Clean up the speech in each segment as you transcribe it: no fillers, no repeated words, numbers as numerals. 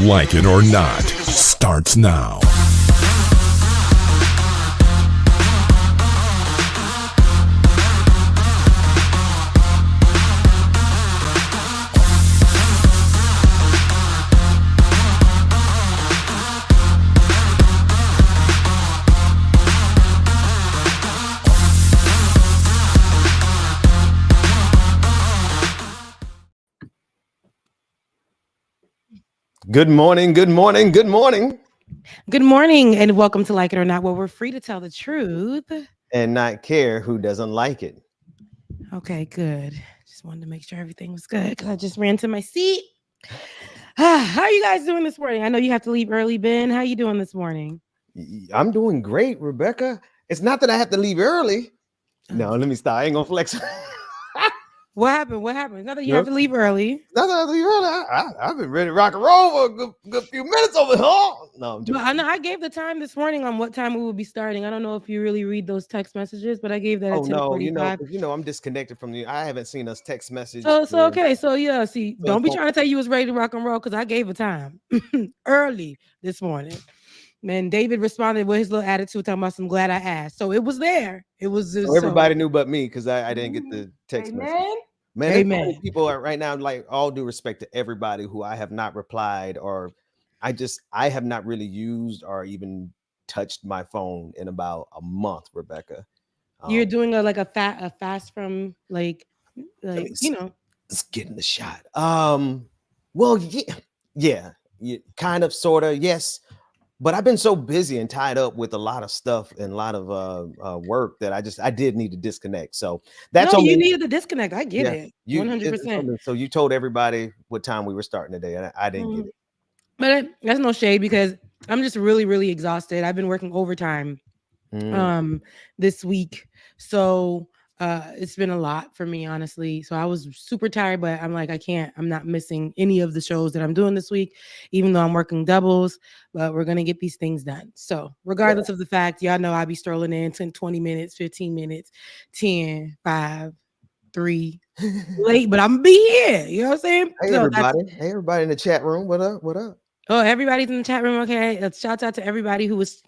Like It or Not starts now. Good morning, good morning, good morning. Good morning and welcome to Like It or Not, where we're free to tell the truth. And not care who doesn't like it. Okay, good. Just wanted to make sure everything was good because I just ran to my seat. How are you guys doing this morning? I know you have to leave early, Ben. How you doing this morning? I'm doing great, Rebecca. It's not that I have to leave early. No, let me stop. I ain't gonna flex. What happened? What happened? Not that you No, have to leave early. not that I have to leave early. I've been ready to rock and roll for a good few minutes over here. No, I'm But joking. I know I gave the time this morning on what time we will be starting. I don't know if you really read those text messages, but I gave that at Oh no, 10:45. I'm disconnected from you. I haven't seen us text message. So okay, so yeah, see, So don't be trying to tell you was ready to rock and roll because I gave a time early this morning. Man, David responded with his little attitude, talking about some glad I asked. So it was there. It was just everybody knew but me because I didn't get the text message. Amen. Man, there's so many Amen. people right now, like all due respect to everybody who I have not replied or I have not really used or even touched my phone in about a month, Rebecca. You're Um, doing a fast from let me you s- know. let's get in the shot. Well, yeah, kind of, sort of, yes. But I've been so busy and tied up with a lot of stuff and a lot of work that I did need to disconnect. So that's No, on you me. needed the disconnect. I get Yeah, it. it's on 100%. me. So you told everybody what time we were starting today, and I didn't get Mhm. it. But that's no shade because I'm just really, really exhausted. I've been working overtime Mm. um this week. So it's been a lot for me, honestly. So I was super tired, but I'm like, I'm not missing any of the shows that I'm doing this week, even though I'm working doubles, but we're gonna get these things done. So Yeah. regardless of the fact, y'all know I be strolling in 10, 20 minutes, 15 minutes, 10, 5, 3, late, but I'm gonna be here. You know what I'm saying? Hey So that's everybody. Hey everybody in the chat room. What up? What up? oh, everybody's in the chat room. Okay. Shouts out to everybody who was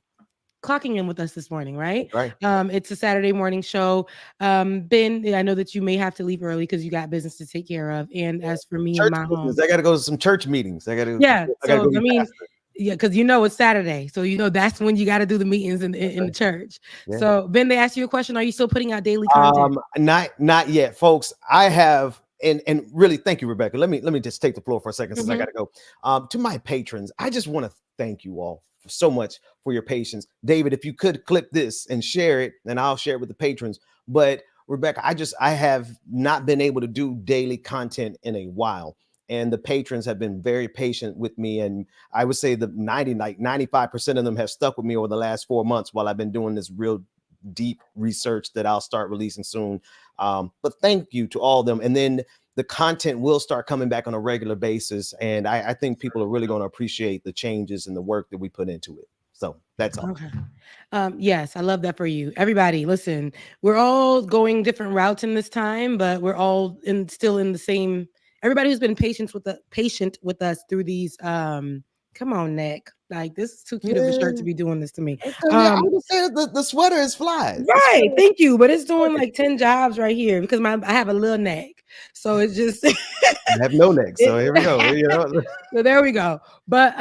clocking in with us this morning, right? Right. It's a Saturday morning show. Ben, I know that you may have to leave early because you got business to take care of. And as for me and Church my business. home, I gotta go to some church meetings. yeah. I gotta So go be I mean, pastor. yeah, because it's Saturday, so that's when you got to do the meetings in the church. Yeah. So Ben, they asked you a question: are you still putting out daily content? Not yet, folks. I have and really thank you, Rebecca. Let me just take the floor for a second since I Mhm. gotta go. To my patrons, I just want to thank you all so much for your patience. David, if you could clip this and share it, and I'll share it with the patrons. But Rebecca, I have not been able to do daily content in a while. And the patrons have been very patient with me. And I would say the 95% of them have stuck with me over the last 4 months while I've been doing this real deep research that I'll start releasing soon. But thank you to all of them. And then the content will start coming back on a regular basis. And I think people are really going to appreciate the changes and the work that we put into it. So that's all. Okay. Yes, I love that for you. Everybody, listen, we're all going different routes in this time, but we're all still in the same. Everybody who's been patient with us through these. Come on, Nick. Like this is too cute of a shirt to Yeah. be doing this to me. Yeah, I Um, would say the sweater is fly. The right. sweater Thank you, but it's doing is like 10 jobs right here because I have a little neck, so it's just. I have no neck. So here we go. So there we go. But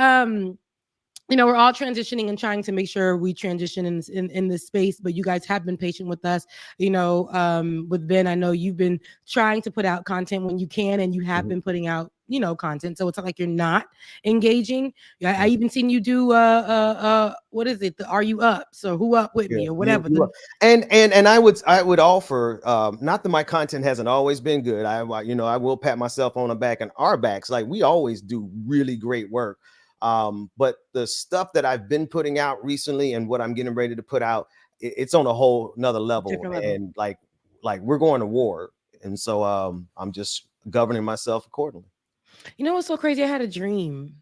we're all transitioning and trying to make sure we transition in this space, but you guys have been patient with us. With Ben, I know you've been trying to put out content when you can, and you have Mhm. been putting out content, so it's not like you're not engaging. I Mhm. even seen you do what is it, the Are You Up, so who up with Yeah, me or whatever you are. the. And I would offer, not that my content hasn't always been good. I will pat myself on the back and our backs. Like we always do really great work. But the stuff that I've been putting out recently and what I'm getting ready to put out, it's on a whole nother level. Different level. And like we're going to war. And so I'm just governing myself accordingly. You know what's so crazy? I had a dream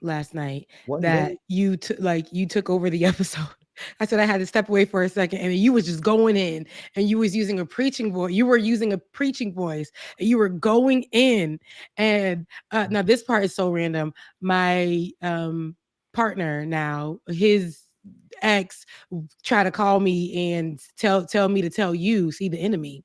last night What that dream? you took over the episode. I said I had to step away for a second, and you was just going in, and you was using a preaching voice. You were using a preaching voice, and you were going in. And now this part is so random. My partner now, his ex try to call me and tell me to tell you, see the enemy.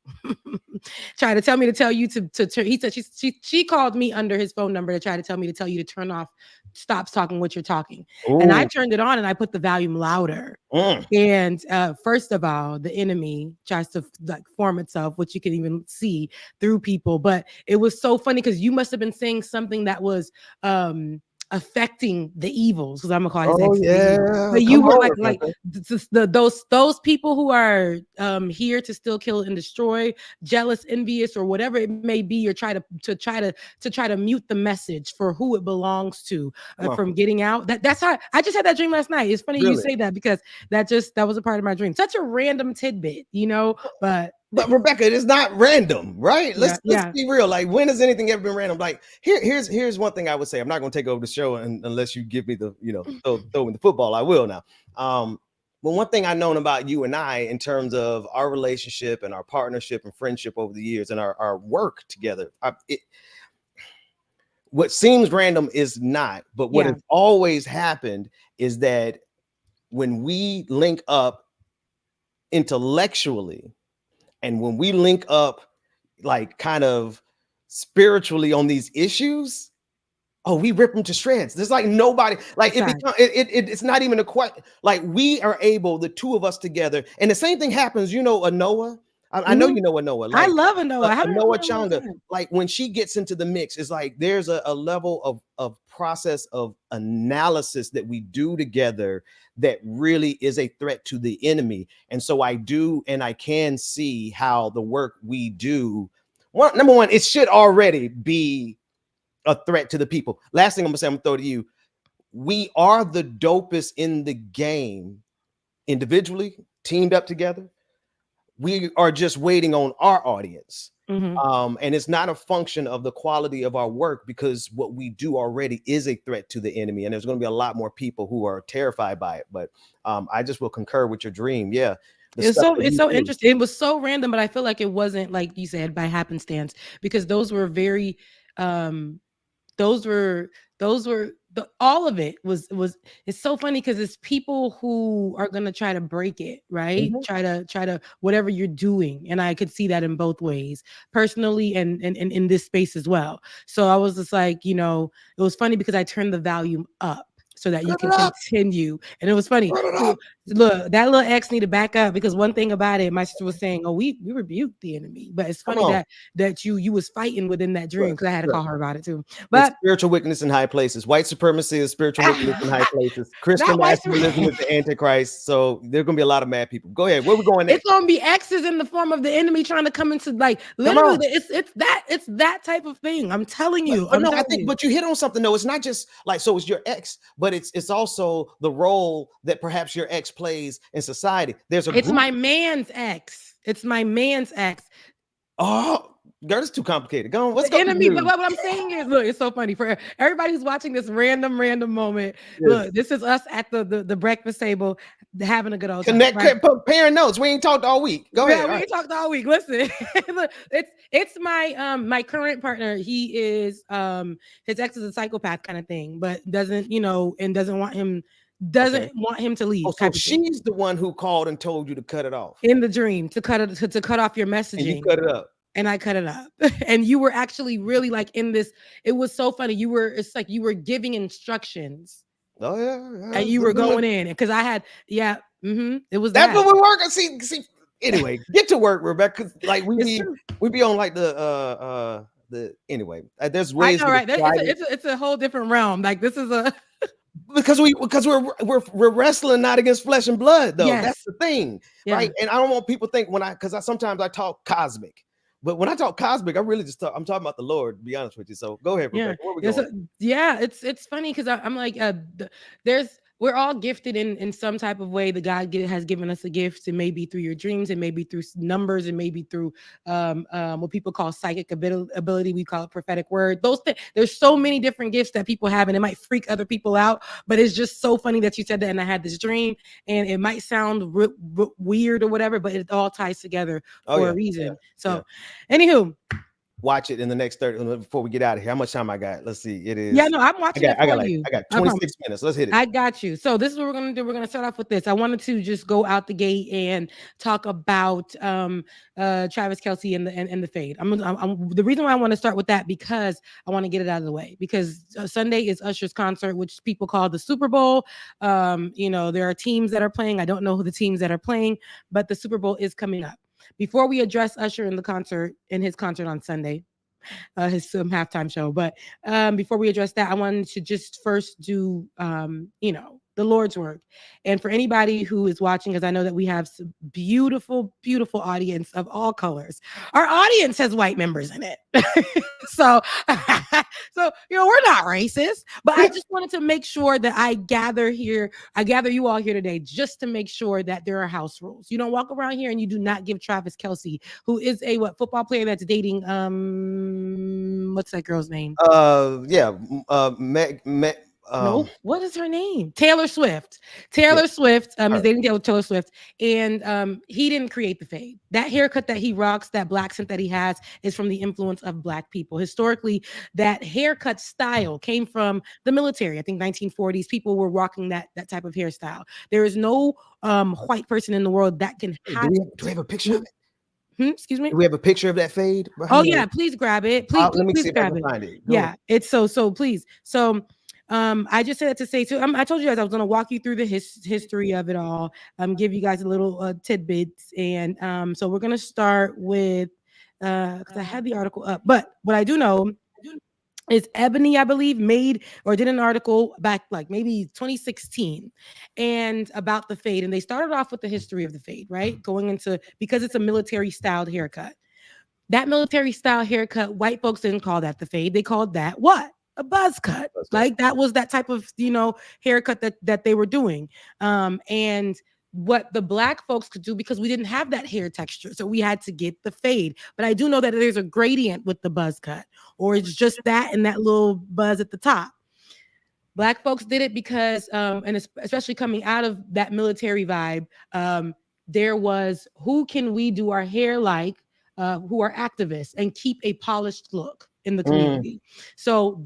Try to tell me to tell you to he said she called me under his phone number to try to tell me to tell you to turn off, stop talking what you're talking. And I Ooh. turned it on and I put the volume louder. Mm. And first of all, the enemy tries to like form itself, which you can even see through people. But it was so funny because you must have been saying something that was affecting the evils, because I'm gonna call his Oh ex the evil. yeah, But you come were on, like Rebecca. those people who are here to still kill and destroy, jealous, envious, or whatever it may be, or try to mute the message for who it belongs to Come on, from getting out. That's how I just had that dream last night. It's funny you really. say that because that was a part of my dream. Such a random tidbit, but But Rebecca, it is not random, right? yeah, Let's yeah. be real. Like, when has anything ever been random? Like, here's one thing I would say. I'm not going to take over the show unless you give me the throw me the football. I will now. But one thing I've known about you and I in terms of our relationship and our partnership and friendship over the years and our work together, what seems random is not. But what Yeah. has always happened is that when we link up intellectually, and when we link up like kind of spiritually on these issues, oh, we rip them to shreds. There's like nobody, like Sorry. it's not even a question. Like, we are able, the two of us together, and the same thing happens, a Noah. I know Mhm. you know a Noah, I like love a Noah. I a haven't heard Noah from him in a long Changa. time. Like, when she gets into the mix, it's like there's a level of process of analysis that we do together that really is a threat to the enemy. And so I do, and I can see how the work we do, number one, it should already be a threat to the people. Last thing I'm gonna throw to you. We are the dopest in the game, individually, teamed up together. We are just waiting on our audience. Mhm. And it's not a function of the quality of our work, because what we do already is a threat to the enemy. And there's going to be a lot more people who are terrified by it. But I just will concur with your dream. Yeah. The It's stuff so that it's you so do. interesting. It was so random, but I feel like it wasn't, like you said, by happenstance, because um those were all of it was it's so funny because it's people who are gonna try to break it, right? Mhm. Try to whatever you're doing. And I could see that in both ways, personally and in this space as well. So I was just like, it was funny because I turned the volume up so that you Turn can it up. continue. And it was funny. Turn it So up. look, that little X need to back up, because one thing about it, my sister was saying, "Oh, we rebuked the enemy," but it's Come funny on. that you was fighting within that dream, Look, because I had to look. call her about it too. It's But spiritual wickedness in high places. White supremacy is spiritual wickedness in high places. Christian not white nationalism supremacy. is the Antichrist. So there's going to be a lot of mad people. Go ahead. Where we going It's next? gonna be X's in the form of the enemy trying to come into, like, Come literally. on. It's that type of thing. I'm telling But, you. but I'm no, I telling think, you. but you hit on something though. It's not just like, so it's your ex, but it's also the role that perhaps your ex plays in society. There's a It's group. my man's ex. It's my man's ex. Oh, girl, it's too complicated. Go on. Let's The go to the enemy, but news. what I'm saying is, look, it's so funny for everybody who's watching this random moment. Yes. Look, this is us at the breakfast table having a good old time, Connect, right? comparing notes. We ain't talked all week. Go Yeah, ahead. we All ain't right. talked all week. Listen, look, it's my current partner. He is his ex is a psychopath kind of thing, but doesn't and Okay. doesn't want him to Oh, leave, so type of thing. she's the one who called and told you to cut it off, In the dream, to cut it to cut off your and you messaging, cut it up. and I cut it up. And you were actually really like in this. It was so funny. It's like you were giving instructions Oh yeah, and you were going in, because I had, yeah, it was that's that. what we're working. See. Anyway, get to work, Rebecca. 'Cause, like, It's true. we be on like the anyway. There's I ways know, to right? describe it, It's a whole different realm. Like, this is a because we're wrestling not against flesh and blood, though. That's yes, the thing, yeah. right? And I don't want people to think because I sometimes I talk cosmic, but when I talk cosmic, I really I'm talking about the Lord. To be honest with you, so go ahead, Yeah. Rebecca. Where we Yeah. going? So, yeah, it's funny because I'm like, there's we're all gifted in some type of way that has given us a gift. It may be through your dreams, it may be through numbers, it may be through what people call psychic ability. We call it prophetic word. Those things. There's so many different gifts that people have, and it might freak other people out. But it's just so funny that you said that, and I had this dream, and it might sound weird or whatever, but it all ties together for a reason. So, anywho. Watch it in the next 30 before we get out of here. How much time I got? Let's see. It is. Yeah, no, I'm watching it for you. I got 26 minutes. Let's hit it. I got you. So this is what we're gonna do. We're gonna start off with this. I wanted to just go out the gate and talk about Travis Kelce and the fade. The reason why I want to start with that because I want to get it out of the way because Sunday is Usher's concert, which people call the Super Bowl. There are teams that are playing. I don't know who the teams that are playing, but the Super Bowl is coming up. Before we address Usher in his concert on Sunday, his halftime show, but before we address that, I wanted to just first do the Lord's work. And for anybody who is watching, because I know that we have some beautiful, beautiful audience of all colors. Our audience has white members in it. so we're not racist, but I just wanted to make sure that I gather you all here today just to make sure that there are house rules. You don't walk around here and you do not give Travis Kelce, who is a football player that's dating what's that girl's name? No, what is her name? Taylor Swift. Swift is dating Taylor Swift, and he didn't create the fade. That haircut that he rocks, that black scent that he has, is from the influence of Black people. Historically, that haircut style came from the military. I think 1940s people were rocking that type of hairstyle. There is no white person in the world that can have. Do we have a picture of it? Excuse me. Do we have a picture of that fade? Oh yeah, please grab it. Please, let me please see if I grab can it. find it. Yeah, it's so please. So. I just said that to say too. I told you guys I was going to walk you through the history of it all. Give you guys a little tidbits, and so we're going to start with because I had the article up. But what I do know is Ebony, I believe, made or did an article back like maybe 2016, and about the fade. And they started off with the history of the fade, right? Going into because it's a military styled haircut. That military style haircut, white folks didn't call that the fade. They called that what? A buzz cut. Like that was that type of haircut that they were doing, and what the Black folks could do because we didn't have that hair texture, so we had to get the fade. But I do know that there's a gradient with the buzz cut, or it's just that and that little buzz at the top. Black folks did it because and especially coming out of that military vibe, there was who can we do our hair like, who are activists and keep a polished look in the community. So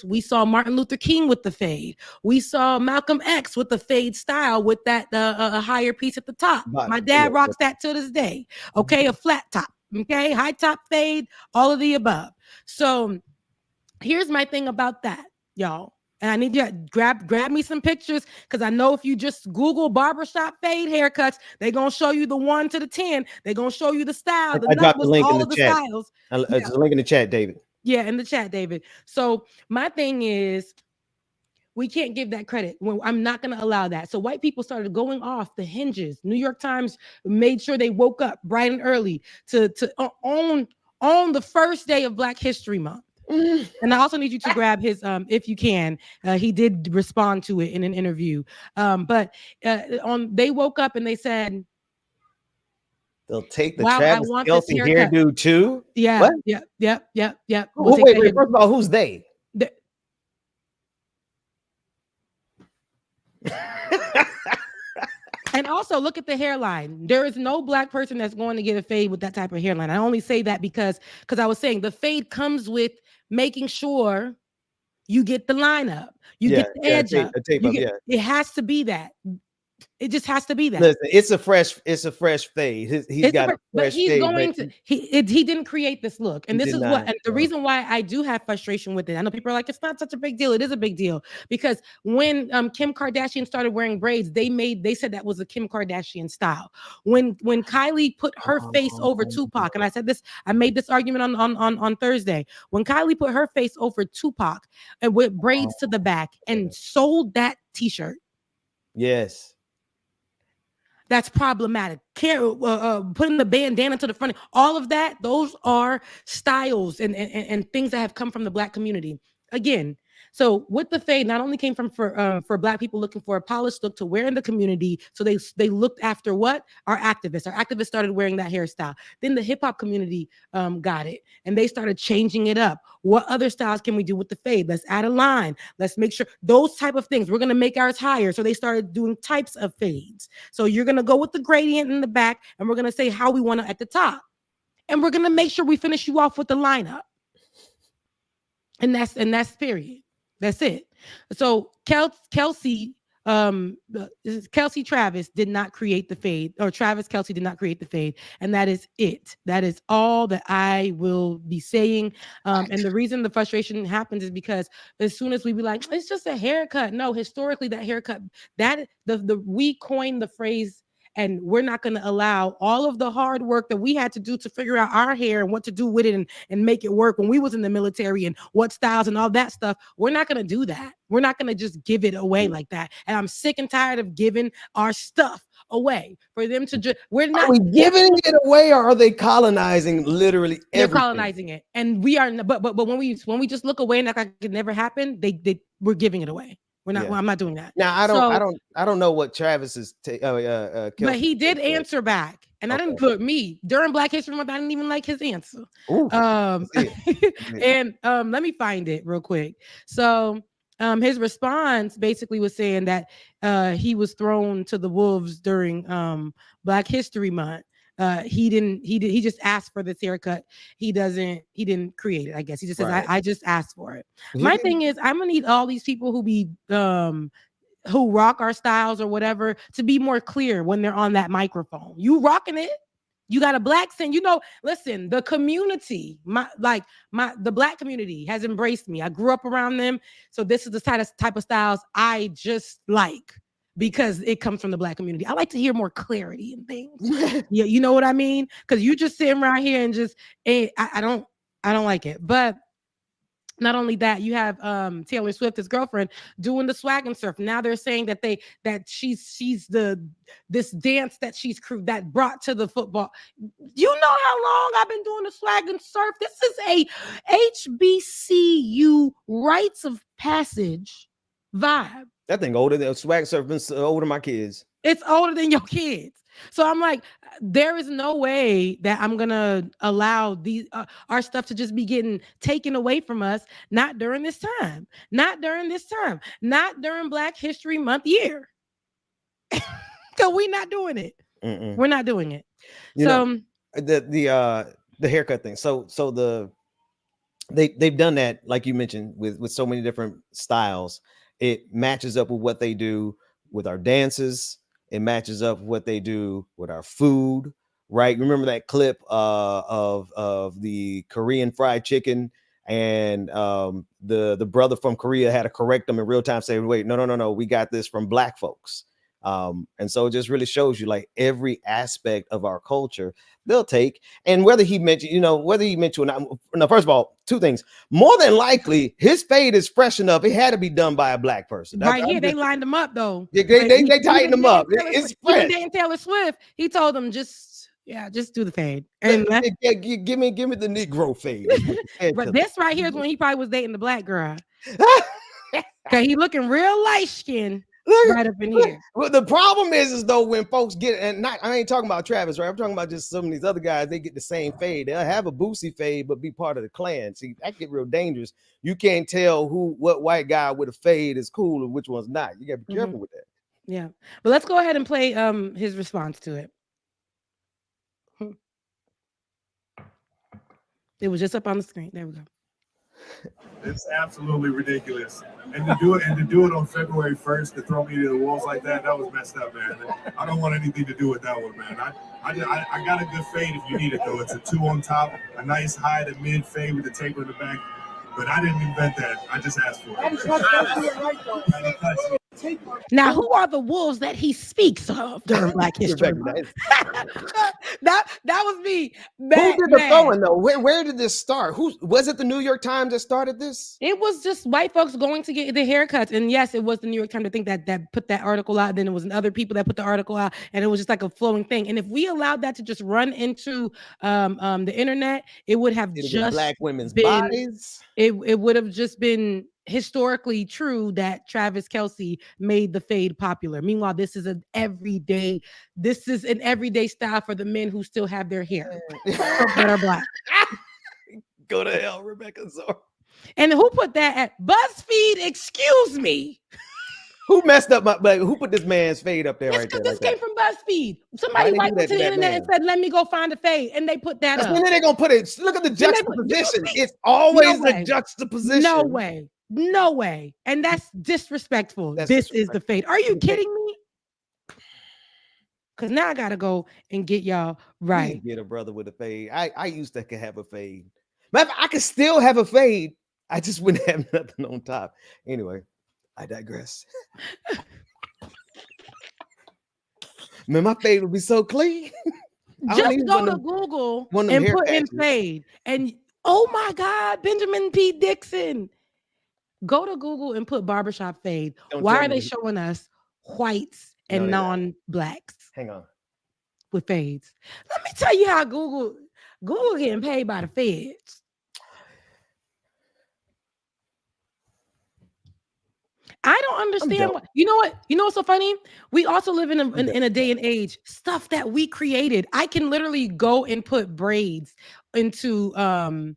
we saw Martin Luther King with the fade. We saw Malcolm X with the fade style with that a higher piece at the top. My dad rocks that to this day. Okay, a flat top. Okay, high top fade, all of the above. So here's my thing about that, y'all. And I need you to grab me some pictures because I know if you just Google barbershop fade haircuts, they're going to show you the 1 to the 10. They're going to show you the style, the numbers, all of the styles. There's a link in the chat, David. Yeah, in the chat, David. So my thing is, we can't give that credit. I'm not going to allow that. So white people started going off the hinges. New York Times made sure they woke up bright and early to on the first day of Black History Month. And I also need you to grab his, if you can. He did respond to it in an interview. But they woke up and they said, they'll take the Travis Kelce hairdo too. Yeah. What? Yep. Wait. First of all, who's they? And also look at the hairline. There is no Black person that's going to get a fade with that type of hairline. I only say that because I was saying the fade comes with making sure you get the line up, you get the edge up. It has to be that. It just has to be that. Listen, it's a fresh fade. He's got a fresh fade. He didn't create this look. And this is what, and the reason why I do have frustration with it. I know people are like, it's not such a big deal. It is a big deal because when Kim Kardashian started wearing braids, they said that was a Kim Kardashian style. When Kylie put her face over Tupac, and I said this, I made this argument on Thursday. When Kylie put her face over Tupac and with braids to the back and sold that t-shirt. Yes. That's problematic. Putting the bandana to the front, all of that, those are styles and things that have come from the Black community. Again, So with the fade, not only came from for Black people looking for a polished look to wear in the community, so they looked after what our activists. Our activists started wearing that hairstyle. Then the hip hop community got it, and they started changing it up. What other styles can we do with the fade? Let's add a line. Let's make sure those type of things. We're gonna make ours higher. So they started doing types of fades. So you're gonna go with the gradient in the back, and we're gonna say how we want it at the top, and we're gonna make sure we finish you off with the lineup. And that's period. That's it. So Kelce, Kelce Travis did not create the fade, or Travis Kelce did not create the fade, and that is it. That is all that I will be saying. And the reason the frustration happens is because as soon as we be like, it's just a haircut. No, historically that haircut, that the we coined the phrase. And we're not going to allow all of the hard work that we had to do to figure out our hair and what to do with it and make it work when we was in the military and what styles and all that stuff. We're not going to do that. We're not going to just give it away like that. And I'm sick and tired of giving our stuff away for them to just, we're not. Are we giving it away, or are they colonizing literally everything? They're colonizing it. And we are, but when we just look away and act like it never happened, we're giving it away. We're not. Yeah. Well, I'm not doing that. Now I don't know what Travis is. But he did answer back, and I didn't put me during Black History Month. I didn't even like his answer. And let me find it real quick. So his response basically was saying that he was thrown to the wolves during Black History Month. He just asked for this haircut. He didn't create it. I guess he just says, right. I just asked for it. My thing is, I'm gonna need all these people who rock our styles or whatever to be more clear when they're on that microphone. You rocking it? You got a Black scent, listen, the community, the Black community has embraced me. I grew up around them. So this is the type of styles I just like, because it comes from the Black community. I like to hear more clarity in things. Yeah, you know what I mean? Because you just sitting around here and just, I don't like it. But not only that, you have Taylor Swift, his girlfriend, doing the swag and surf. Now they're saying that she's this dance that she's that brought to the football. You know how long I've been doing the swag and surf? This is a HBCU rites of passage vibe. That thing older than swag surfing, older than my kids. It's older than your kids. So I'm like, there is no way that I'm gonna allow these our stuff to just be getting taken away from us. Not during this time. Not during Black History Month year. Because we're not doing it. Mm-mm. We're not doing it. The haircut thing. So they've done that, like you mentioned, with so many different styles. It matches up with what they do with our dances. It matches up with what they do with our food, right? Remember that clip of the Korean fried chicken, and the brother from Korea had to correct them in real time, saying, "Wait, no, we got this from Black folks." And so it just really shows you, like, every aspect of our culture they'll take. And whether he mentioned or not, no, first of all, two things. More than likely, his fade is fresh enough. It had to be done by a Black person. Right here, they lined him up though. They tightened him up. It's fresh. Even dating Taylor Swift, he told them just do the fade. And give me the Negro fade. But this right here is when he probably was dating the Black girl. Cause he looking real light skinned. Right up in here. Well, the problem is though, when folks get, and I ain't talking about Travis, right? I'm talking about just some of these other guys. They get the same fade. They'll have a Boosie fade, but be part of the clan. See, that get real dangerous. You can't tell what white guy with a fade is cool and which one's not. You gotta be careful with that. Yeah, but let's go ahead and play his response to it. It was just up on the screen. There we go. It's absolutely ridiculous, and to do it on February 1st, to throw me to the wolves like that was messed up, man. I don't want anything to do with that one, man. I got a good fade if you need it though. It's a 2 on top, a nice high to mid fade with a taper in the back. But I didn't invent that. I just asked for it. Now, who are the wolves that he speaks of during Black History Month? that was me. Who did the throwing though? Where did this start? Who was it? The New York Times that started this? It was just white folks going to get the haircuts, and yes, it was the New York Times. I think that put that article out. Then it was other people that put the article out, and it was just like a flowing thing. And if we allowed that to just run into the internet, it would have just Black women's bodies. It would have just been historically true that Travis Kelce made the fade popular. Meanwhile, this is an everyday style for the men who still have their hair that are black. Go to hell, Rebecca Zor. And who put that at BuzzFeed? Excuse me. Who messed up who put this man's fade up there It's right there? because this Like came from BuzzFeed. Somebody they went do that to to the that internet man? and said, let me go find a fade. And they put that That's up. when they're gonna put it. Look at the Then they put- juxtaposition. you see? It's always No the way. juxtaposition. No way. No way. And that's disrespectful. That's This is the fade. Are you The fade. kidding me? Because now I gotta go and get y'all right. Please get a brother with a fade. I used to have a fade. Matter of fact, I could still have a fade. I just wouldn't have nothing on top. Anyway, I digress. Man, my fade would be so clean. I don't Just need go one to of them- Google one of them and hair put in patches. fade. And oh my God, Benjamin P. Dixon. Go to Google and put barbershop fade. Don't Why tell are they me. showing us whites No, and they're not. non-blacks Hang on. with fades? Let me tell you how Google getting paid by the feds. I don't understand done. you know what's so funny? We also live in a day and age, stuff that we created. I can literally go and put braids into Google,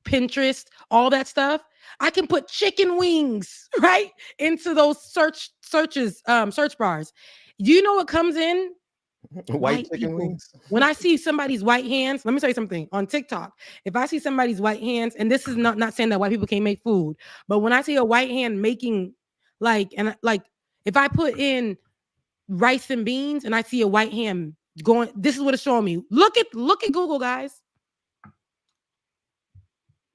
Pinterest, all that stuff. I can put chicken wings right into those search bars. Do you know what comes in? White chicken people. wings. When I see somebody's white hands, let me tell you something on TikTok. If I see somebody's white hands, and this is not saying that white people can't make food, but when I see a white hand making if I put in rice and beans and I see a white hand going, this is what it's showing me. Look at Google, guys.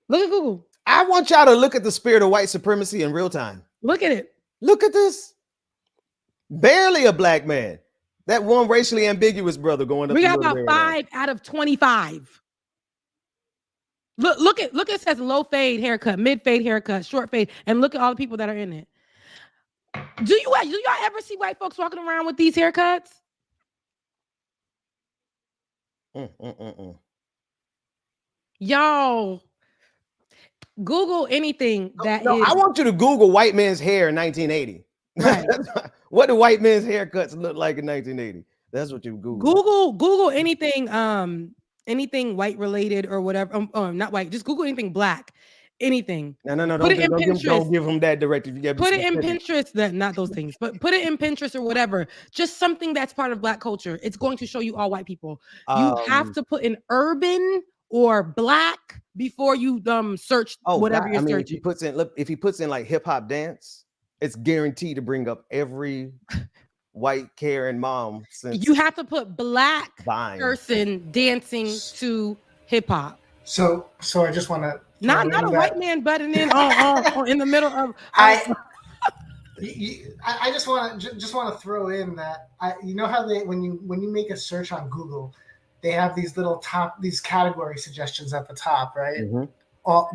Look at Google. I want y'all to look at the spirit of white supremacy in real time. Look at it. Look at this. Barely a black man. That one racially ambiguous brother going up. We the got middle about there 5 out of 25. Look, it says low fade haircut, mid fade haircut, short fade, and look at all the people that are in it. Do y'all ever see white folks walking around with these haircuts? Y'all, Google anything that is. I want you to Google white man's hair in 1980. Right. What do white men's haircuts look like in 1980? That's what you Google. Google anything anything white related or whatever. Not white. Just Google anything black. Anything. No. Put it in Pinterest. Don't give him that directive. You put it in Pinterest. Not those things, but put it in Pinterest or whatever. Just something that's part of black culture. It's going to show you all white people. You have to put in urban or black before you search whatever you're searching. If he puts in like hip hop dance, it's guaranteed to bring up every white Karen mom. You have to put black Vine. person dancing to hip hop. So I just want to not a white man butting in in the middle of. I just want to throw in that you know how when you make a search on Google, they have these these category suggestions at the top, right? Mm-hmm.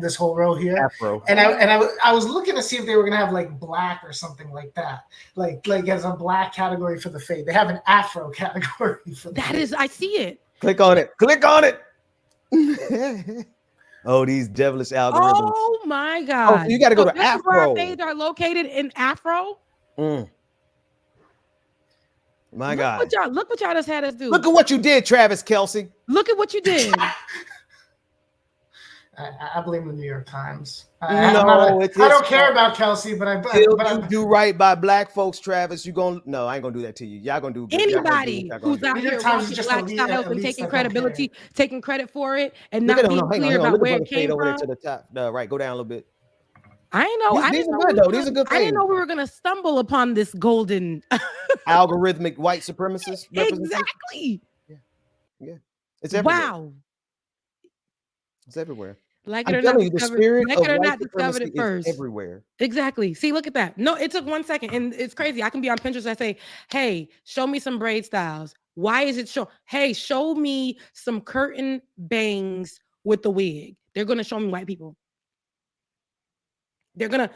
This whole row here, Afro. And I was looking to see if they were gonna have like black or something like that, like as a black category for the fade. They have an Afro category for the fade. I see it. Click on it. Oh, these devilish algorithms. Oh my God. Oh, you got to go to this Afro. Is where our fades are located in Afro. My God. Look what y'all just had us do. Look at what you did, Travis Kelce. Look at what you did. I blame the New York Times. I don't care about Kelce, but you do right by black folks, Travis. No, I ain't gonna do that to you. Y'all gonna do anybody who's out here rocking black styles and taking credibility, taking credit for it, and not being clear about where it came from. To the top. Right, go down a little bit. I know. These are good though. These are good. I didn't know we were gonna stumble upon this golden algorithmic white supremacist. Exactly. Yeah. It's everywhere. Wow. It's everywhere. Like it or not, the spirit of white discovered it first. Everywhere. Exactly. See, look at that. No, it took 1 second, and it's crazy. I can be on Pinterest. I say, "Hey, show me some braid styles. Why is it show? Hey, show me some curtain bangs with the wig." They're gonna show me white people. They're gonna.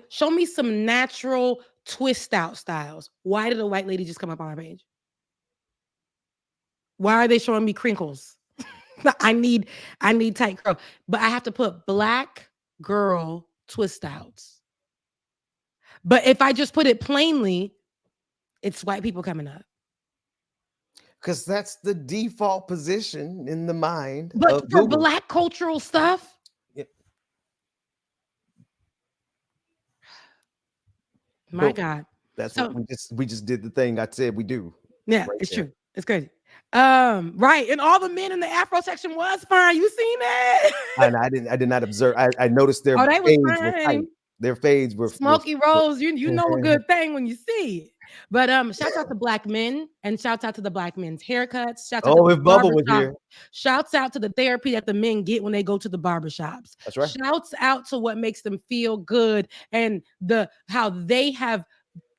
Show me some natural twist out styles. Why did a white lady just come up on my page? Why are they showing me crinkles? I need tight curl, but I have to put black girl twist outs. But if I just put it plainly, it's white people coming up. Because that's the default position in the mind But of for Google. black cultural stuff, Yeah. my But God. that's So what we just did the thing I said we do. yeah, Right it's there. true. It's crazy. Right. And all the men in the Afro section was fine. You seen that? And I did not observe. I noticed their Oh, they was fades were tight. fine. Their fades were Smoky rolls, you know a good thing when you see it. But shouts out to black men and shouts out to the black men's haircuts. Shouts out to Oh, the if Bubba was barbershop. here. Shouts out to the therapy that the men get when they go to the barbershops. That's right. Shouts out to what makes them feel good and how they have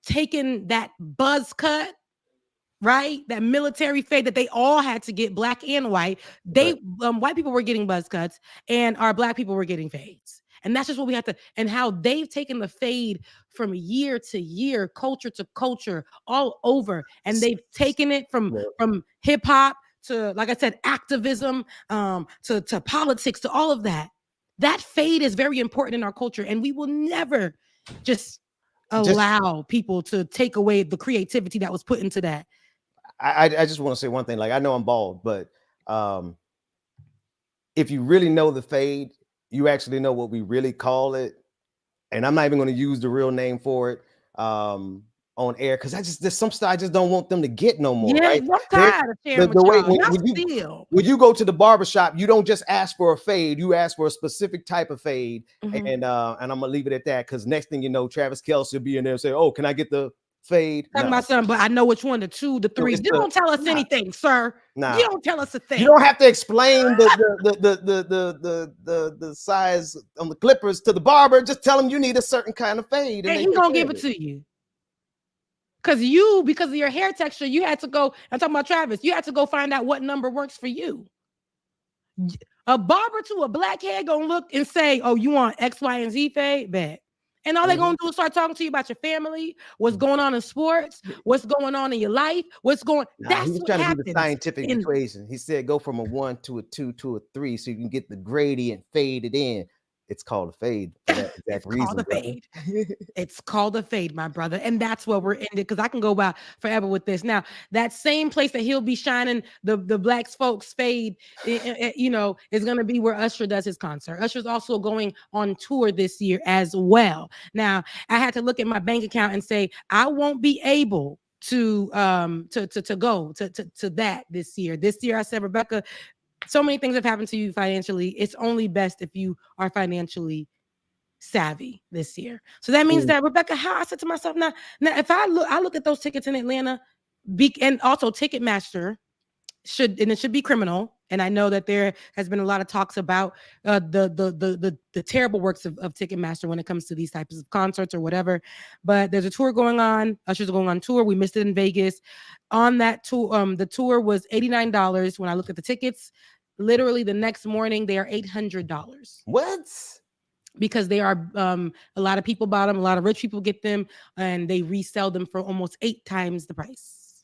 taken that buzz cut, right? That military fade that they all had to get, black and white. They white people were getting buzz cuts and our black people were getting fades. And that's just what we have to, and how they've taken the fade from year to year, culture to culture, all over. And they've taken it from hip hop to, like I said, activism, to politics, to all of that. That fade is very important in our culture, and we will never just allow people to take away the creativity that was put into that. I just want to say one thing. Like, I know I'm bald, but if you really know the fade, you actually know what we really call it. And I'm not even going to use the real name for it on air, because there's some stuff I just don't want them to get no more. Yeah, Right? I'm tired of sharing The way when you go to the barbershop, you don't just ask for a fade, you ask for a specific type of fade. And I'm gonna leave it at that, because next thing you know, Travis Kelce will be in there and say, "Oh, can I get the fade?" Talking about something, but I know which one, the 2, the 3. You don't tell us anything, sir. You don't tell us a thing. You don't have to explain the size on the clippers to the barber. Just tell him you need a certain kind of fade, and he's gonna give it to you. Because of your hair texture, you had to go. I'm talking about Travis. You had to go find out what number works for you. A barber to a black head gonna look and say, "Oh, you want X, Y, and Z fade? Bet." And all they're gonna do is start talking to you about your family, what's going on in sports, what's going on in your life, what's going. That's he was what trying happens. to do the scientific equation. He said go from a 1 to a 2 to a 3, so you can get the gradient faded in. It's called a fade for that exact reason. Called a fade. It's called a fade, my brother. And that's where we're ended, because I can go by forever with this. Now, that same place that he'll be shining the black folks fade, is going to be where Usher does his concert. Usher's also going on tour this year as well. Now, I had to look at my bank account and say, I won't be able to go to that this year. This year, I said, Rebecca, so many things have happened to you financially. It's only best if you are financially savvy this year. So that means that, Rebecca, how I said to myself, now if I look at those tickets in Atlanta, and also Ticketmaster it should be criminal. And I know that there has been a lot of talks about the terrible works of Ticketmaster when it comes to these types of concerts or whatever. But there's a tour going on. Usher's going on tour. We missed it in Vegas. On that tour, the tour was $89 when I looked at the tickets. Literally the next morning, they are $800. What? Because they are a lot of people bought them, a lot of rich people get them, and they resell them for almost 8 times the price,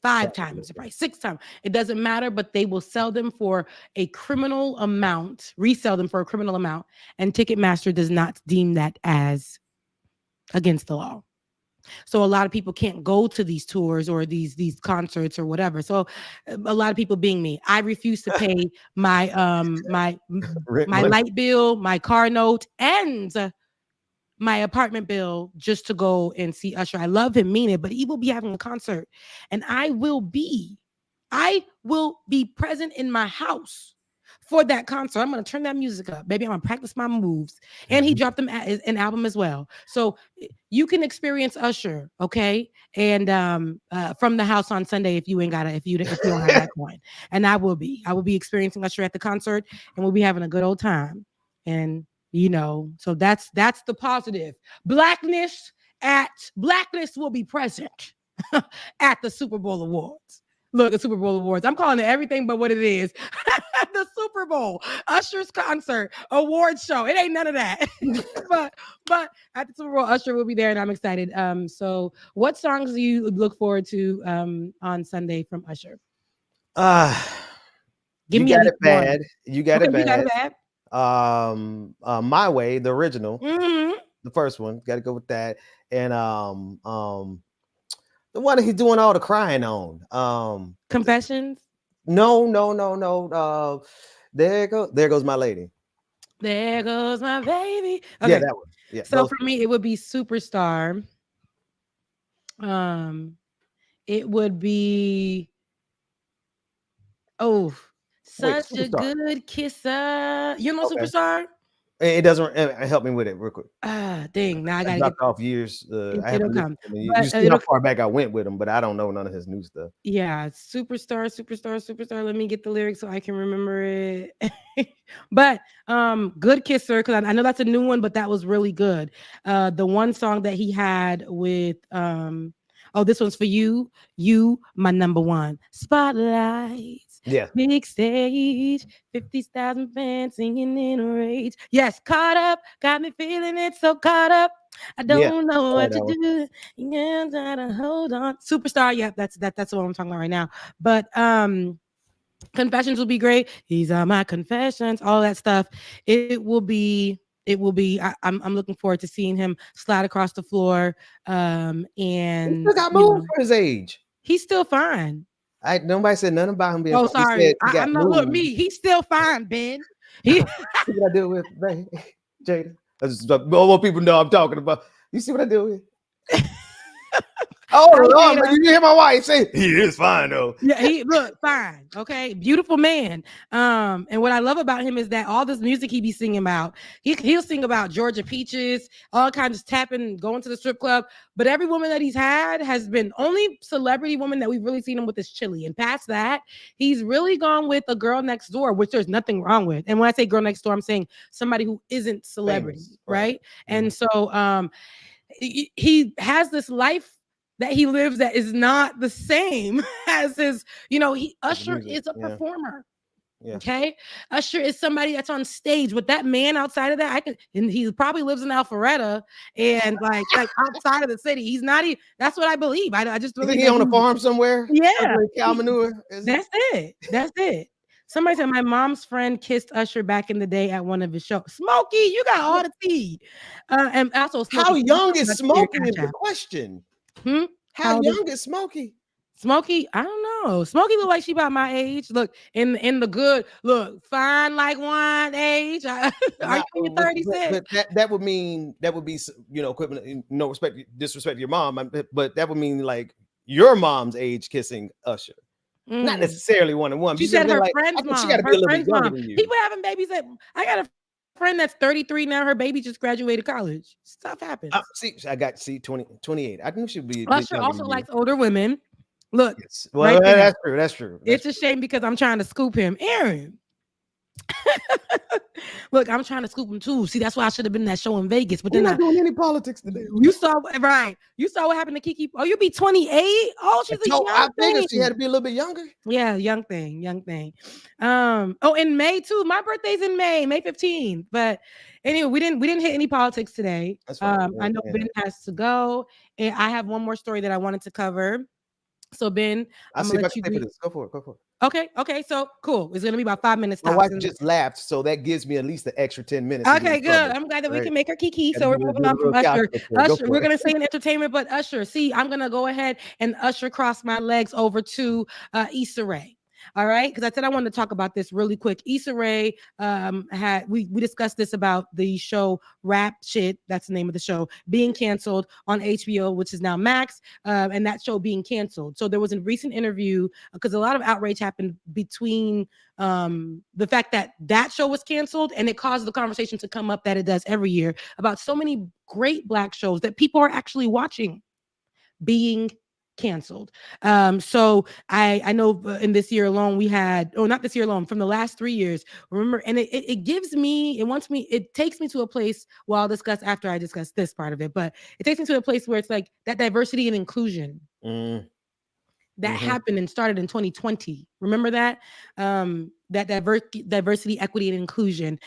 5 times the price, 6 times. It doesn't matter, but they will sell them for a criminal amount, resell them for a criminal amount, and Ticketmaster does not deem that as against the law. So a lot of people can't go to these tours or these concerts or whatever. So a lot of people, being me, I refuse to pay my my light bill, my car note, and my apartment bill just to go and see Usher. I love him, mean it, but he will be having a concert, and I will be present in my house for that concert. I'm going to turn that music up, baby. I'm going to practice my moves. And he dropped an album as well. So you can experience Usher, okay? And from the house on Sunday if you don't have that coin. And I will be experiencing Usher at the concert, and we'll be having a good old time. And so that's the positive. Blackness will be present at the Super Bowl Awards. Look, the Super Bowl Awards. I'm calling it everything but what it is. The Super Bowl, Usher's concert, award show. It ain't none of that. but at the Super Bowl, Usher will be there, and I'm excited. So what songs do you look forward to on Sunday from Usher? Give You me at got least it bad. one. You got Okay, it you got bad. it bad. My Way, the original, Mhm. the first one. Got to go with that. And the one that he's doing all the crying on. Confessions. No. There goes my lady. There goes my baby. Yeah, Okay. that one. Yeah, So those for two. me, it would be Superstar. Um, it would be oh, Wait, such a Superstar. good kisser. You know Okay. Superstar? It doesn't help me with it real quick. Ah, dang. Now I I gotta get dropped off years. I it'll haven't listened come. to him. You But see how far back I went with him, but I don't know none of his new stuff. yeah, superstar. Let me get the lyrics so I can remember it. But good kisser, because I know that's a new one, but that was really good. The one song that he had with oh, this one's for you, my number one. Spotlights, Yeah. big stage, 50,000 fans singing in a rage. Yes, caught up, got me feeling it so caught up. I Yeah. don't know I like what to that one. do. Yeah, gotta hold on. Superstar, yeah, that's what I'm talking about right now. But confessions will be great. These are my confessions, all that stuff. It will be. I'm looking forward to seeing him slide across the floor. He And still got moves for his age. he's still fine. Nobody said nothing about him being Oh, fine. We sorry. said he got I'm not. Look, moves. me. He's still fine, Ben. He. See what I do with Jada? That's just more people know I'm talking about. You see what I do with? Oh Lord, Jada. you hear my wife say he is fine though. Yeah, he look fine. Okay, beautiful man. And what I love about him is that all this music he be singing about, he'll sing about Georgia peaches, all kinds of tapping, going to the strip club. But every woman that he's had has been only celebrity woman that we've really seen him with is Chili. And past that, he's really gone with a girl next door, which there's nothing wrong with. And when I say girl next door, I'm saying somebody who isn't celebrity, Famous, right? Mhm. And so he has this life that he lives that is not the same as his, Usher music, is a yeah. performer. Yeah. Okay. Usher is somebody that's on stage, but that man outside of that, and he probably lives in Alpharetta and like outside of the city. He's not even, that's what I believe. I just You believe think he that on a farm somewhere? yeah, Cow manure? Is that's it. That's it. Somebody said my mom's friend kissed Usher back in the day at one of his shows. Smokey, you got all the tea. And also, Smokey, how young is that's your Smokey is Cash the App. question. Hmm? How How old is young is Smokey? Smokey? I don't know. Smokey look like she about my age. Look, in the good, look, fine like wine age. Are you in your 30s? But that would mean that would be equivalent. No respect, disrespect to your mom, but that would mean like your mom's age kissing Usher. Not necessarily 1-on-1. She You just said been her like, friend's I think she mom. got to be Her a little bit friend's younger mom. than you. People having babies that I got a friend that's 33 now. Her baby just graduated college. Stuff happens. See, I got 28. I knew she'd be a bit Usher younger also than you. likes older women. Look, Yes. Well, right there. that's true. It's a shame because I'm trying to scoop him. Aaron. Look, I'm trying to scoop him too. See, that's why I should have been in that show in Vegas. But We're then not doing any politics today. you saw right. You saw what happened to Kiki. Oh, you be 28. Oh, she's a young I figured thing. she had to be a little bit younger. Yeah, young thing. Oh, in May too. My birthday's in May 15th. But anyway, we didn't hit any politics today. That's fine. I know Ben has to go, and I have one more story that I wanted to cover. So Ben, I'll see if I can stay for this. Go for it. Okay, so cool. It's gonna be about 5 minutes. My wife just laughed, so that gives me at least the extra 10 minutes. Okay, good. I'm glad that we can make her kiki. So we're moving on from Usher. We're gonna say in entertainment, but Usher. See, I'm gonna go ahead and Usher cross my legs over to Issa Rae. All right, because I said I wanted to talk about this really quick. Issa Rae we discussed this about the show Rap Shit, that's the name of the show, being canceled on HBO, which is now Max, and that show being canceled. So there was a recent interview because a lot of outrage happened between the fact that show was canceled, and it caused the conversation to come up that it does every year about so many great Black shows that people are actually watching being canceled. So I know in this year alone we had, or not this year alone, from the last 3 years, remember, and it takes me to a place, well, I'll discuss after I discuss this part of it, but it takes me to a place where it's like that diversity and inclusion. That happened and started in 2020. Remember that? That diversity, equity, and inclusion,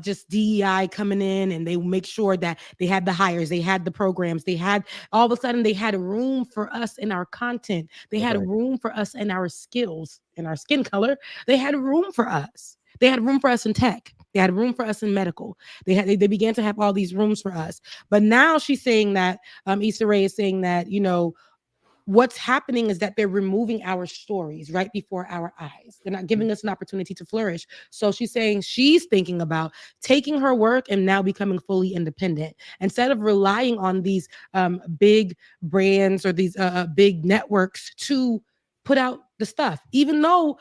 just DEI coming in, and they make sure that they had the hires, they had the programs, they had, all of a sudden they had room for us in our content. They had room for us in our skills, in our skin color. They had room for us. They had room for us in tech. They had room for us in medical. They began to have all these rooms for us. But now she's saying that, Issa Rae is saying that, what's happening is that they're removing our stories right before our eyes. They're not giving us an opportunity to flourish. So she's saying she's thinking about taking her work and now becoming fully independent instead of relying on these big brands or these big networks to put out the stuff. Even though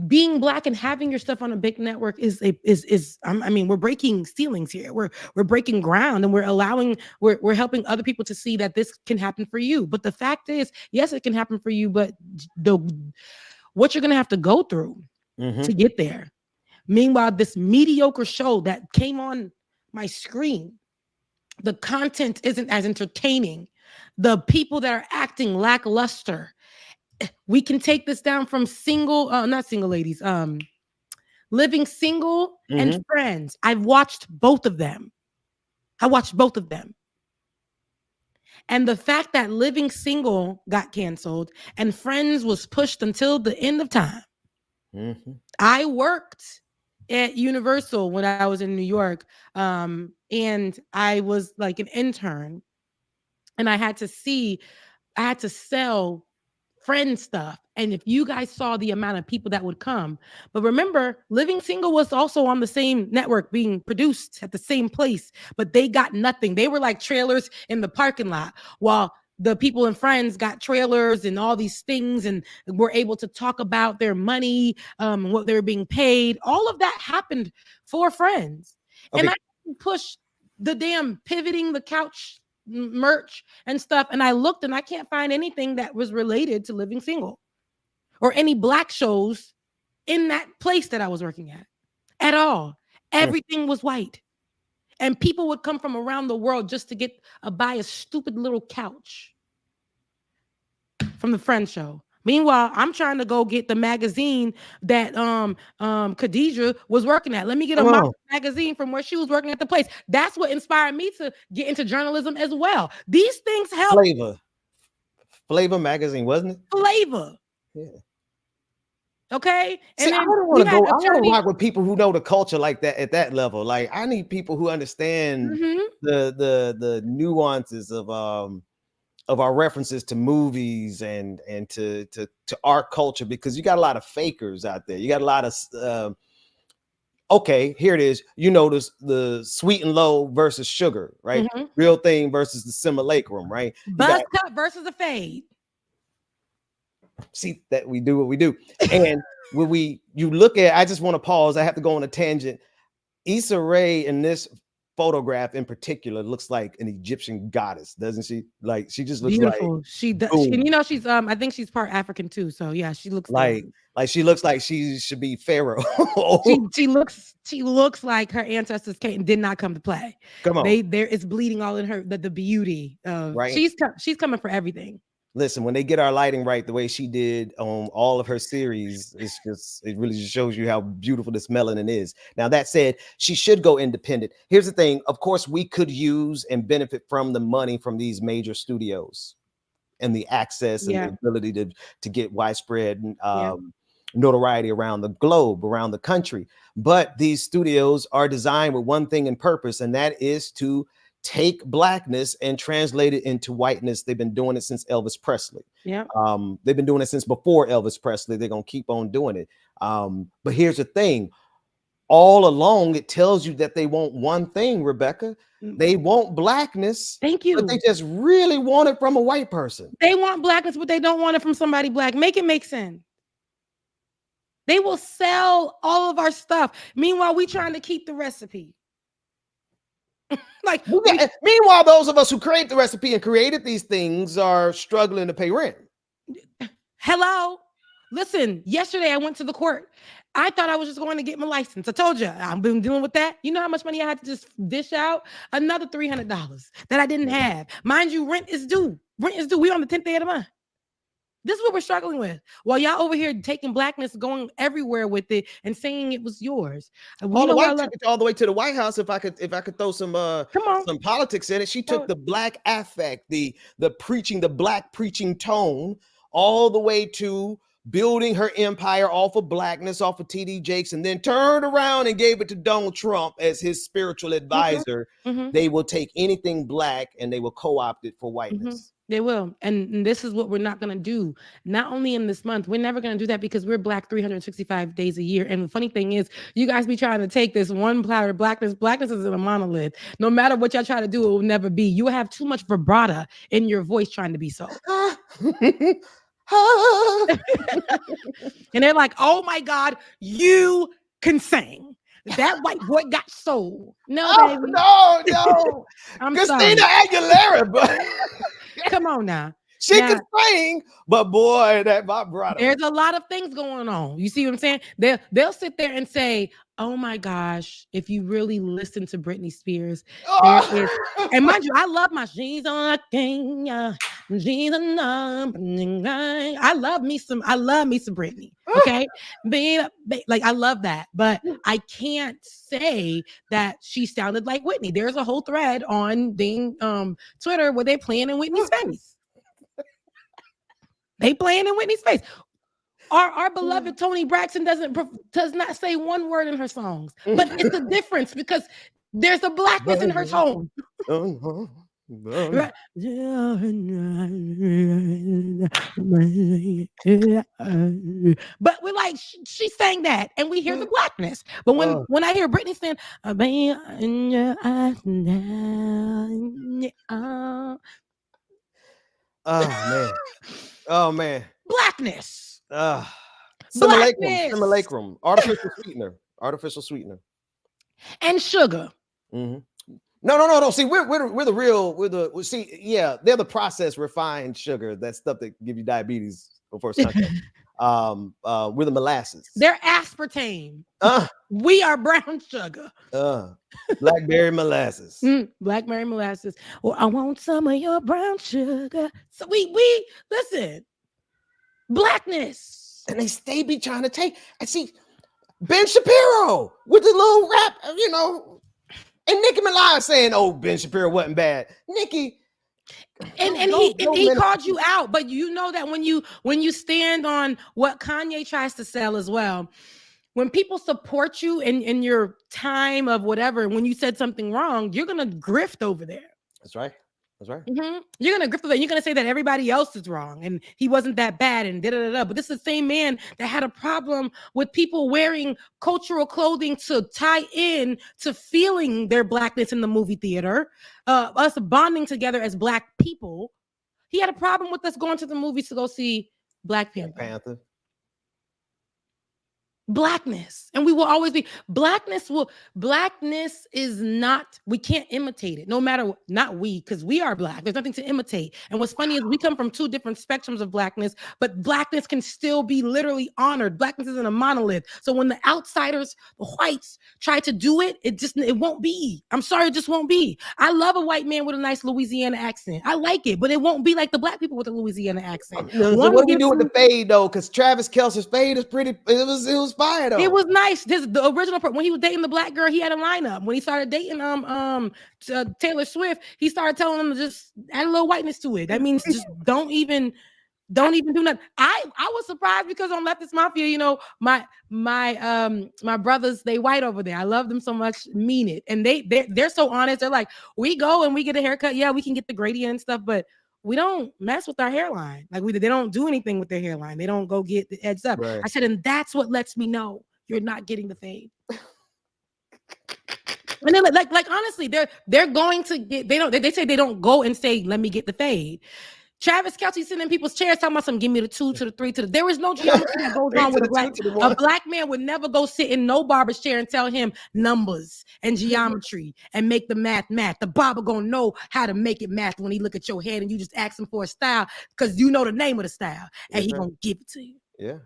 being Black and having your stuff on a big network is we're breaking ceilings here. We're breaking ground, and we're helping other people to see that this can happen for you. But the fact is, yes, it can happen for you, but what you're gonna have to go through to get there. Meanwhile, this mediocre show that came on my screen, the content isn't as entertaining. The people that are acting lackluster. We can take this down from not single ladies, Living Single and Friends. I've watched both of them. And the fact that Living Single got canceled and Friends was pushed until the end of time. I worked at Universal when I was in New York, and I was like an intern, and I had to sell Friend stuff. And if you guys saw the amount of people that would come, but remember, Living Single was also on the same network being produced at the same place, but they got nothing. They were like trailers in the parking lot, while the people in Friends got trailers and all these things and were able to talk about their money, what they were being paid. All of that happened for Friends. Okay. And I push the damn pivoting the couch merch and stuff, and I looked and I can't find anything that was related to Living Single or any Black shows in that place that I was working at all. Everything was white, and people would come from around the world just to buy a stupid little couch from the Friend show. Meanwhile, I'm trying to go get the magazine that Khadijah was working at. Let me get a magazine from where she was working at the place. That's what inspired me to get into journalism as well. These things help. Flavor magazine, wasn't it? Flavor. Yeah. Okay. See, I don't want to go. I want to rock with people who know the culture like that at that level. Like, I need people who understand the nuances of our references to movies and to art culture, because you got a lot of fakers out there. You got a lot of okay, here it is. The sweet and low versus sugar, right? Real thing versus the simulacrum, right? Buzz cut versus a fade. See that we do what we do. And when you look at, I just want to pause. I have to go on a tangent. Issa Rae in this photograph in particular looks like an Egyptian goddess, doesn't she? Like, she just looks beautiful. Like she does. She's I think she's part African too. So yeah, she looks like she looks like she should be Pharaoh. she looks like her ancestors did not come to play. Come on, there is bleeding all in her. The beauty of right. She's coming for everything. Listen, when they get our lighting right, the way she did on all of her series, it really just shows you how beautiful this melanin is. Now, that said, she should go independent. Here's the thing. Of course, we could use and benefit from the money from these major studios and the access and the ability to get widespread notoriety around the globe, around the country. But these studios are designed with one thing in purpose, and that is to take Blackness and translate it into whiteness. They've been doing it since Elvis Presley. Yeah. They've been doing it since before Elvis Presley. They're going to keep on doing it. But here's the thing. All along, it tells you that they want one thing, Rebecca. They want Blackness. Thank you. But they just really want it from a white person. They want Blackness, but they don't want it from somebody Black. Make it make sense. They will sell all of our stuff. Meanwhile, we trying to keep the recipe. Meanwhile, those of us who create the recipe and created these things are struggling to pay rent. Hello. Listen, yesterday I went to the court. I thought I was just going to get my license. I told you I've been dealing with that. You know how much money I had to just dish out? Another $300 that I didn't have. Mind you, rent is due. We on the 10th day of the month. This is what we're struggling with. While y'all over here taking blackness, going everywhere with it, and saying it was yours. Paula White took it all the way to the White House. If I could throw some politics in it, she took the black affect, the preaching, the black preaching tone, all the way to building her empire off of blackness, off of TD Jakes, and then turned around and gave it to Donald Trump as his spiritual advisor. They will take anything black and they will co-opt it for whiteness. They will. And this is what we're not going to do. Not only in this month, we're never going to do that because we're black 365 days a year. And the funny thing is, you guys be trying to take this one platter of blackness. Blackness isn't a monolith. No matter what y'all try to do, it will never be. You have too much vibrato in your voice trying to be so. And they're like, oh my God, you can sing. That white boy got soul. No, baby. No. I'm Christina Aguilera, but come on now. She can sing, but boy, that vibrato. There's a lot of things going on. You see what I'm saying? They'll sit there and say, oh my gosh, if you really listen to Britney Spears, there is, and mind you, I love my she's on a thing, she's a number. I love me some Britney. Okay. Like I love that, but I can't say that she sounded like Whitney. There's a whole thread on Twitter where they playing in Whitney's face. They playing in Whitney's face. Our beloved Toni Braxton does not say one word in her songs, but it's a difference because there's a blackness in her tone. Right? But we're like, she sang that, and we hear the blackness. But when I hear Britney saying, oh man, blackness. Simulacrum, artificial sweetener, and sugar. No. See, we're the real. They're the processed refined sugar. That stuff that give you diabetes before sunset. We're the molasses. They're aspartame. We are brown sugar. Blackberry molasses. Blackberry molasses. Well, I want some of your brown sugar. So we listen. Blackness. And they be trying to take. I see Ben Shapiro with the little rap, and Nicki Minaj saying, "Oh, Ben Shapiro wasn't bad." Nicki, and he called you out, but you know that when you stand on what Kanye tries to sell as well, when people support you in your time of whatever, when you said something wrong, you're gonna grift over there. That's right. You're gonna grift over there. You're gonna say that everybody else is wrong and he wasn't that bad and da-da-da-da. But this is the same man that had a problem with people wearing cultural clothing to tie in to feeling their blackness in the movie theater, us bonding together as black people. He had a problem with us going to the movies to go see Black Panther. Blackness, and we will always be blackness is not, we can't imitate it no matter what. Not we, because we are black, there's nothing to imitate. And what's funny is we come from two different spectrums of blackness, but blackness can still be literally honored. Blackness isn't a monolith. So when the outsiders, the whites, try to do it, it won't be. I'm sorry, it just won't be. I love a white man with a nice Louisiana accent. I like it, but it won't be like the black people with a Louisiana accent. So what do we do with the fade though? Because Travis Kelce's fade is pretty. It was fire though. It was nice. The original when he was dating the black girl, he had a lineup. When he started dating Taylor Swift, he started telling them to just add a little whiteness to it. That means just don't even do nothing. I was surprised because on Leftist Mafia, my brothers, they white over there. I love them so much, mean it, and they're so honest. They're like, we go and we get a haircut. Yeah, we can get the gradient and stuff, but we don't mess with our hairline. Like they don't do anything with their hairline. They don't go get the edges up. Right. I said, and that's what lets me know you're not getting the fade. And then like honestly, they're going to get, they say they don't go and say, let me get the fade. Travis Kelce sitting in people's chairs talking about some, give me the 2 to the 3 to the. There is no geometry that goes on with a black. A black man would never go sit in no barber's chair and tell him numbers and geometry and make the math. The barber gonna know how to make it math when he look at your head and you just ask him for a style because you know the name of the style and he gonna give it to you. Yeah.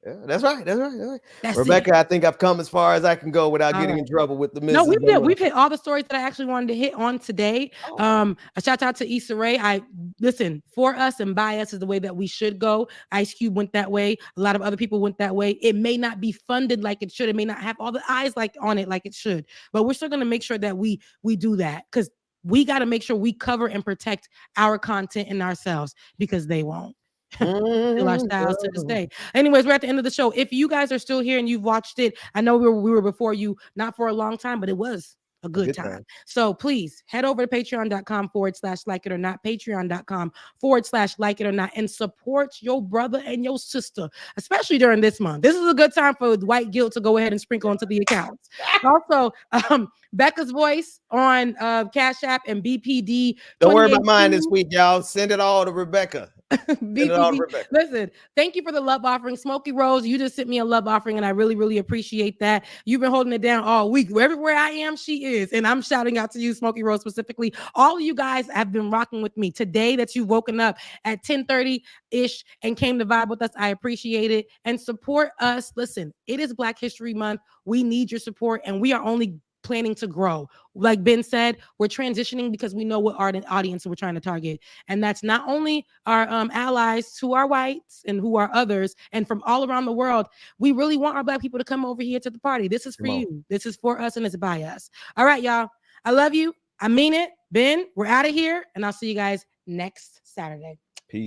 Yeah, that's right. That's right. That's right. That's Rebecca, it. I think I've come as far as I can go without All getting right. in trouble with the No, missus. we've hit all the stories that I actually wanted to hit on today. Oh. A shout out to Issa Rae. I listen, for us and by us is the way that we should go. Ice Cube went that way. A lot of other people went that way. It may not be funded like it should. It may not have all the eyes like on it like it should. But we're still going to make sure that we do that, because we got to make sure we cover and protect our content and ourselves, because they won't. Still our styles to this day. Anyways, we're at the end of the show. If you guys are still here and you've watched it, I know we were before you, not for a long time, but it was a good time. So please head over to patreon.com/like it or not, patreon.com/like it or not, and support your brother and your sister, especially during this month. This is a good time for white guilt to go ahead and sprinkle into the accounts. Also, Becca's Voice on Cash App and BPD. Don't worry about mine this week, y'all. Send it all to Rebecca. BPD. Listen, thank you for the love offering. Smokey Rose, you just sent me a love offering, and I really, really appreciate that. You've been holding it down all week. Everywhere I am, she is. And I'm shouting out to you, Smokey Rose, specifically. All of you guys have been rocking with me today, that you've woken up at 10:30-ish and came to vibe with us. I appreciate it. And support us. Listen, it is Black History Month. We need your support, and we are only planning to grow. Like Ben said, we're transitioning because we know what audience we're trying to target. And that's not only our allies who are whites and who are others and from all around the world. We really want our Black people to come over here to the party. This is for you. This is for us, and it's by us. All right, y'all. I love you. I mean it. Ben, we're out of here, and I'll see you guys next Saturday. Peace.